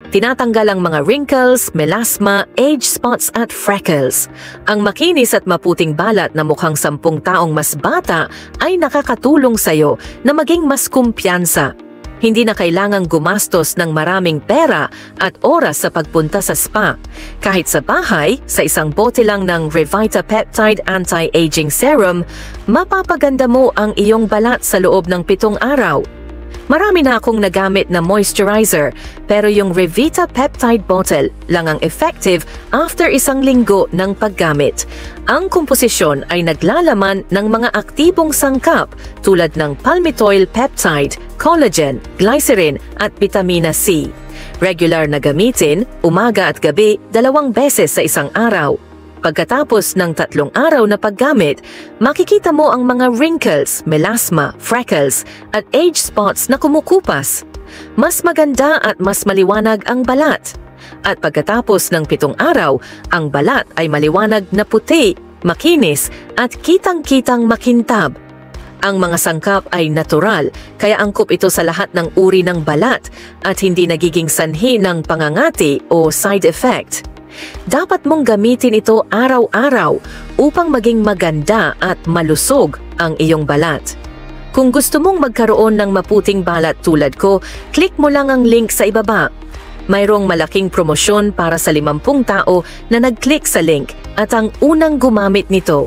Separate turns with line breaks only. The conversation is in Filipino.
Tinatanggal ang mga wrinkles, melasma, age spots at freckles. Ang makinis at maputing balat na mukhang 10 taong mas bata ay nakakatulong sa'yo na maging mas kumpiyansa. Hindi na kailangang gumastos ng maraming pera at oras sa pagpunta sa spa. Kahit sa bahay, sa isang bote lang ng Revita Peptide Anti-Aging Serum, mapapaganda mo ang iyong balat sa loob ng 7 araw. Marami na akong nagamit na moisturizer, pero yung Revita Peptide Bottle lang ang effective after 1 linggo ng paggamit. Ang komposisyon ay naglalaman ng mga aktibong sangkap tulad ng palmitoyl peptide, collagen, glycerin at vitamina C. Regular na gamitin, umaga at gabi, 2 beses sa 1 araw. Pagkatapos ng 3 araw na paggamit, makikita mo ang mga wrinkles, melasma, freckles at age spots na kumukupas. Mas maganda at mas maliwanag ang balat. At pagkatapos ng 7 araw, ang balat ay maliwanag na puti, makinis at kitang-kitang makintab. Ang mga sangkap ay natural, kaya angkop ito sa lahat ng uri ng balat at hindi nagiging sanhi ng pangangati o side effect. Dapat mong gamitin ito araw-araw upang maging maganda at malusog ang iyong balat. Kung gusto mong magkaroon ng maputing balat tulad ko, click mo lang ang link sa ibaba. Mayroong malaking promosyon para sa 50 tao na nag-click sa link at ang unang gumamit nito.